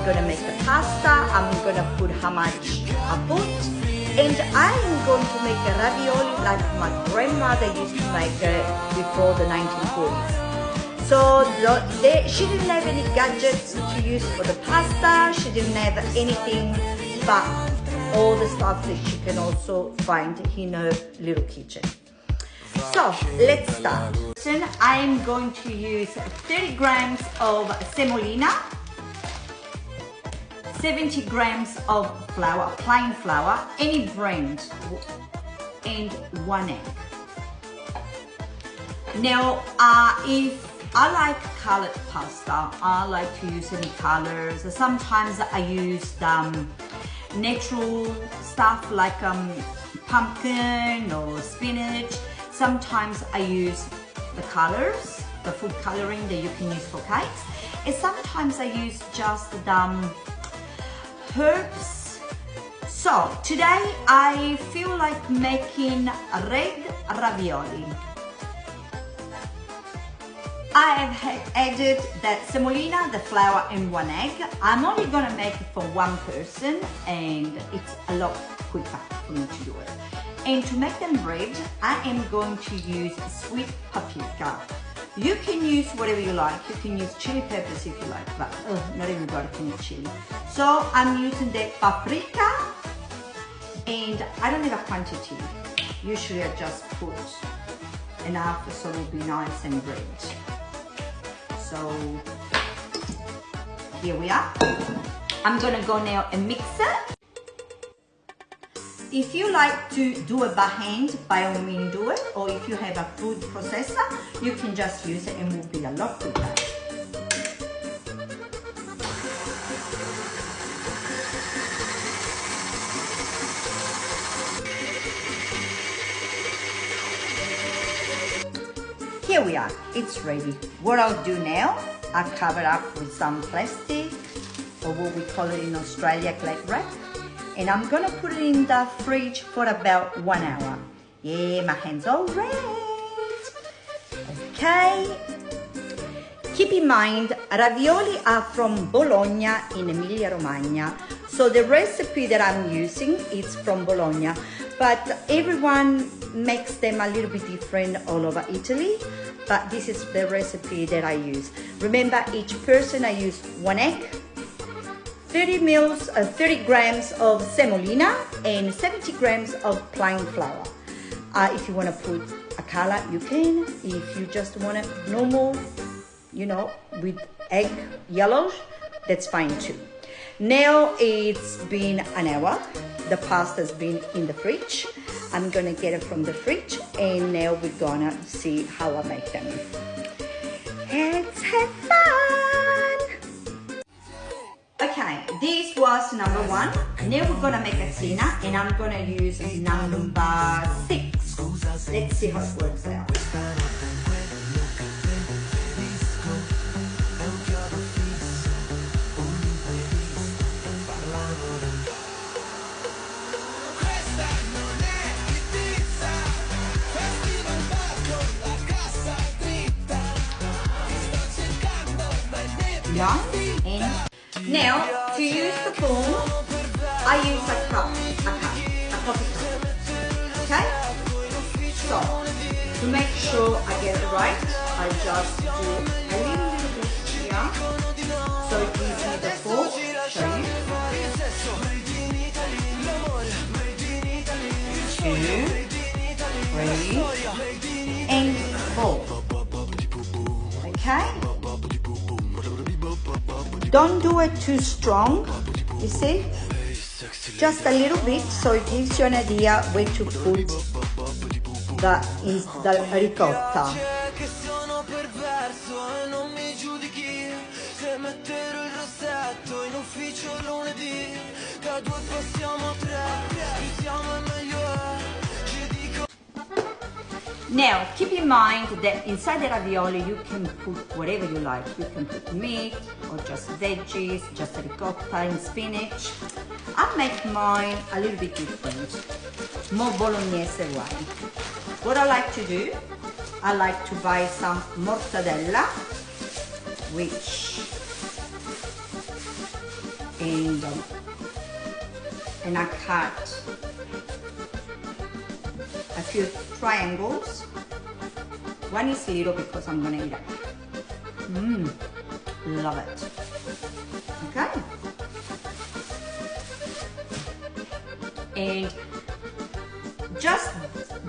I'm gonna make the pasta. I'm gonna put how much I put. And I'm going to make a ravioli like my grandmother used to make before the 1940s. So she didn't have any gadgets to use for the pasta. She didn't have anything but all the stuff that she can also find in her little kitchen. So let's start. I'm going to use 30 grams of semolina, 70 grams of flour, plain flour, any brand, and 1 egg. Now, if I like colored pasta, I like to use any colors. Sometimes I use natural stuff like pumpkin or spinach. Sometimes I use the colors, the food coloring that you can use for cakes. And sometimes I use just herbs. So today I feel like making red ravioli. I have added that semolina, the flour, and 1 egg. I'm only gonna make it for 1 person, and it's a lot quicker for me to do it. And to make them red, I am going to use sweet paprika. You can use whatever you like. You can use chili peppers if you like, but not everybody can eat chili. So I'm using the paprika, and I don't have a quantity. Usually I just put enough so it will be nice and red. So here we are. I'm gonna go now and mix it. If you like to do it by hand, by all means do it. Or if you have a food processor, you can just use it and it will be a lot quicker. Here we are, it's ready. What I'll do now, I cover it up with some plastic, or what we call it in Australia, glad wrap. And I'm gonna put it in the fridge for about 1 hour. Yeah, my hands are red. Okay. Keep in mind, ravioli are from Bologna in Emilia-Romagna. So the recipe that I'm using is from Bologna, but everyone makes them a little bit different all over Italy. But this is the recipe that I use. Remember, each person I use 1 egg, 30 grams of semolina, and 70 grams of plain flour. If you want to put a color, you can. If you just want it normal, you know, with egg yellow, that's fine too. Now it's been an hour. The pasta's been in the fridge. I'm gonna get it from the fridge, and now we're gonna see how I make them. Let's have fun! Okay, this was number 1. Now we're gonna make a cena, and I'm gonna use number 6. Let's see how it works out. And now to use the form, I use a coffee cup. Okay? So to make sure I get it right, I just do a little bit here, so it gives me the form. Show you. 2, 3, and 4. Okay? Don't do it too strong, you see? Just a little bit, so it gives you an idea where to put the ricotta. Now, keep in mind that inside the ravioli you can put whatever you like. You can put meat or just veggies, just ricotta and spinach. I make mine a little bit different, more bolognese way. What I like to do, I like to buy some mortadella, which and I cut a few triangles. One is little because I'm gonna eat it. Love it. Okay. And just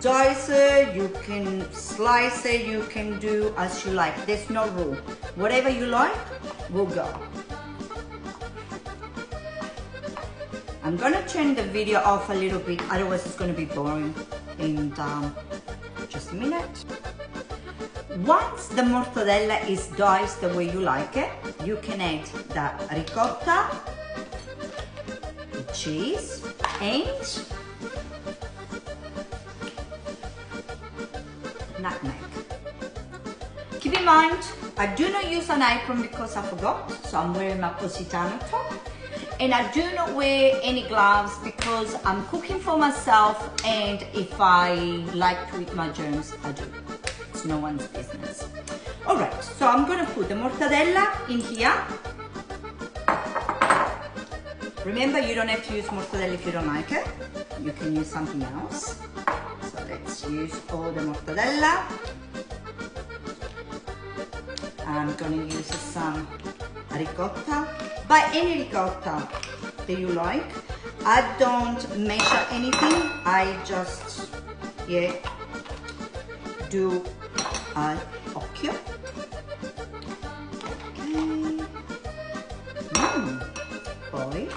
dice it, you can slice it, you can do as you like. There's no rule. Whatever you like will go. I'm gonna turn the video off a little bit, otherwise it's gonna be boring. And just a minute. Once the mortadella is diced the way you like it, you can add the ricotta, the cheese, and nutmeg. Keep in mind, I do not use an apron because I forgot, so I'm wearing my Positano top. And I do not wear any gloves because I'm cooking for myself, and if I like to eat my germs, I do. It's no one's business. Alright, so I'm gonna put the mortadella in here. Remember, you don't have to use mortadella if you don't like it. You can use something else. So let's use all the mortadella. I'm gonna use some ricotta. Buy any ricotta that you like. I don't measure anything. I just, do an occhio. Okay. Poi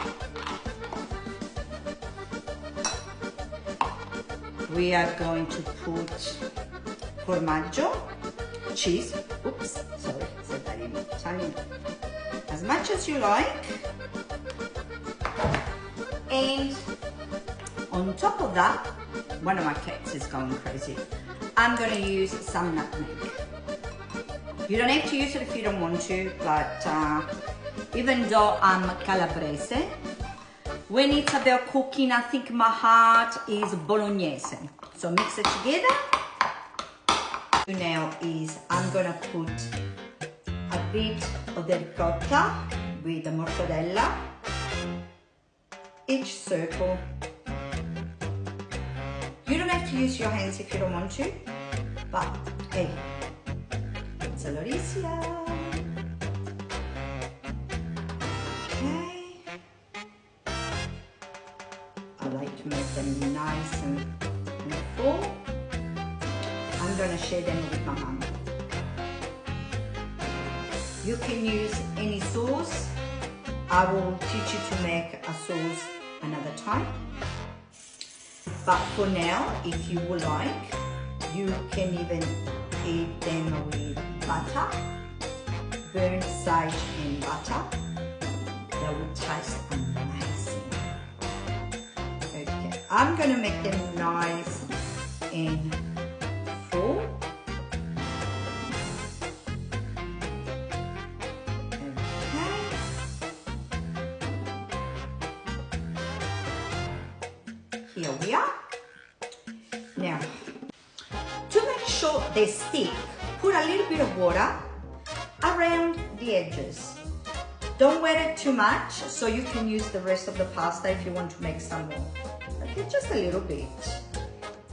we are going to put formaggio, cheese. Oops, sorry, said that in Italian. As much as you like. And on top of that, one of my cats is going crazy. I'm going to use some nutmeg. You don't have to use it if you don't want to, but even though I'm Calabrese, when it's about cooking, I think my heart is Bolognese. So mix it together. Now is I'm going to put a bit of the ricotta with the mortadella. Each circle. You don't have to use your hands if you don't want to, but hey, it's a Lauricia. Okay. I like to make them nice and full. I'm going to share them with my mum. You can use any sauce. I will teach you to make a sauce another time. But for now, if you would like, you can even eat them with butter, burnt sage and butter. That would taste amazing. Okay, I'm gonna make them nice and full. Here we are. Now, to make sure they stick, put a little bit of water around the edges. Don't wet it too much, so you can use the rest of the pasta if you want to make some more. Okay, just a little bit.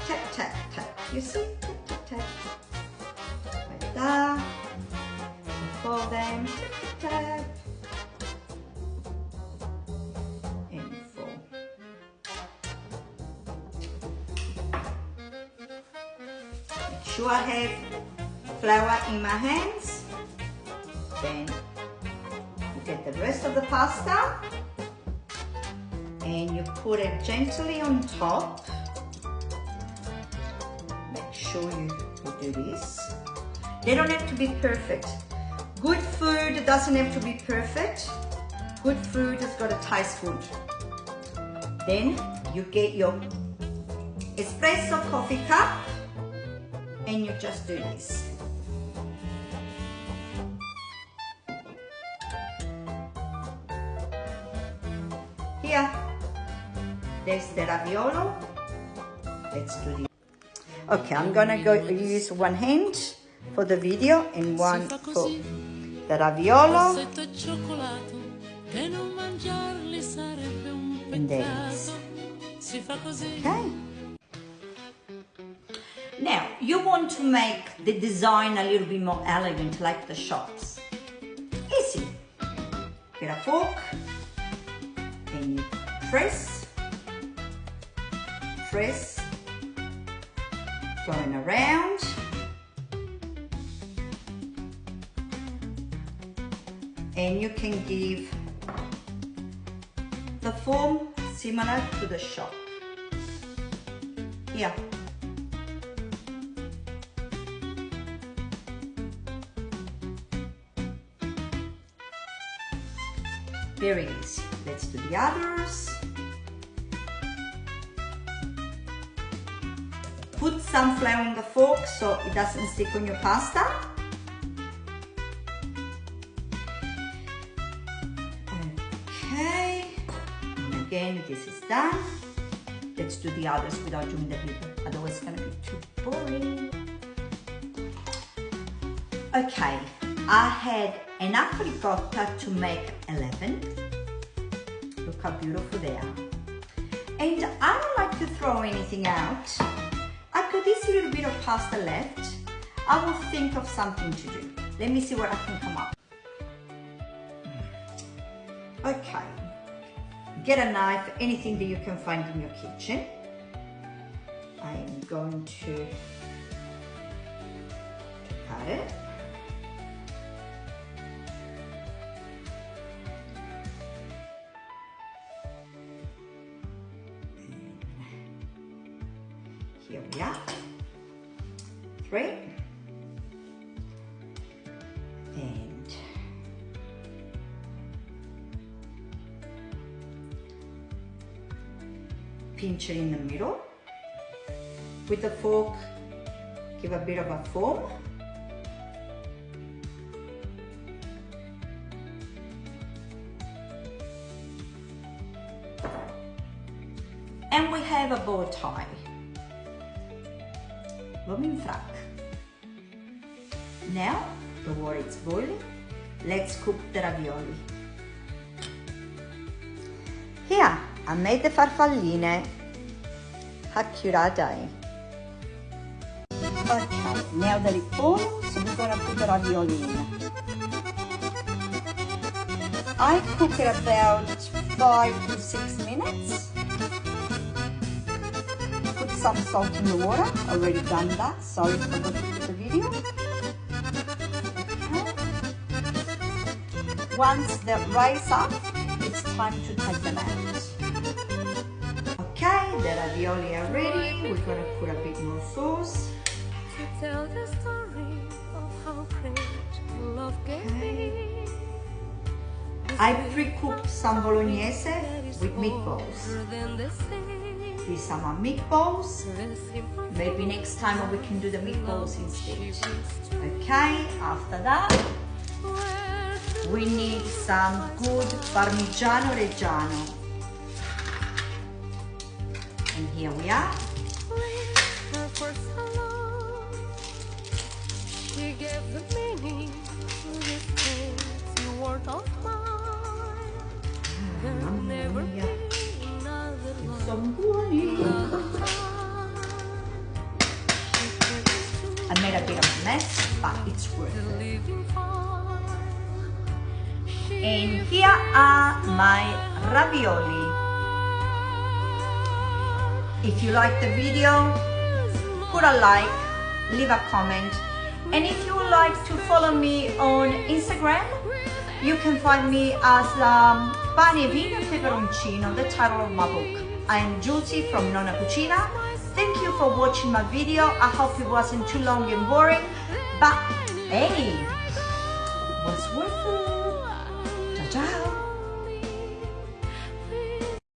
Tap, tap, tap. You see? Tap, tap, tap. Like that. Fold them. Tap, tap, tap. I have flour in my hands. Then you get the rest of the pasta and you put it gently on top. Make sure you do this. They don't have to be perfect. Good food doesn't have to be perfect. Good food has got to taste good. Then you get your espresso coffee cup and you just do this. Here, there's the raviolo. Let's do this. Okay, I'm gonna go use one hand for the video and one for the raviolo. And there it is. Okay. Now, you want to make the design a little bit more elegant, like the shops. Easy. Get a fork, and you press, going around. And you can give the form similar to the shop. Here. Very easy. Let's do the others. Put some flour on the fork so it doesn't stick on your pasta. Okay. And again, this is done. Let's do the others without doing the video. Otherwise, it's gonna be too boring. Okay. I had enough ricotta to make 11. Look how beautiful they are. And I don't like to throw anything out. I've got this little bit of pasta left. I will think of something to do. Let me see what I can come up. Okay. Get a knife, anything that you can find in your kitchen. I am going to cut it. Here we are, 3, and pinch it in the middle. With the fork, give a bit of a form. And we have a bow tie. Frac. Now the water is boiling. Let's cook the ravioli. Here, I made the farfalline. How cute are they? Okay, now that it's boiled, so we're gonna put the ravioli in. I cook it about 5 to 6 minutes. Some salt in the water, already done that, sorry for the video. Okay. Once they rise up, it's time to take them out. Okay, the ravioli are ready. We're gonna put a bit more sauce. Tell the story of how great love gave me. I pre-cooked some bolognese with meatballs. These are my meatballs. Maybe next time we can do the meatballs instead. Okay, after that, we need some good Parmigiano Reggiano. And here we are. She gave the meaning to this place you weren't of mine. There'll never be another love. I made a bit of a mess, but it's worth it. And here are my ravioli. If you like the video, put a like, leave a comment. And if you would like to follow me on Instagram, you can find me as Pane, Vino e Peperoncino, the title of my book. I am Juicy from Nonna Cucina. Thank you for watching my video. I hope it wasn't too long and boring, but hey, it was worth it. Ciao, ciao.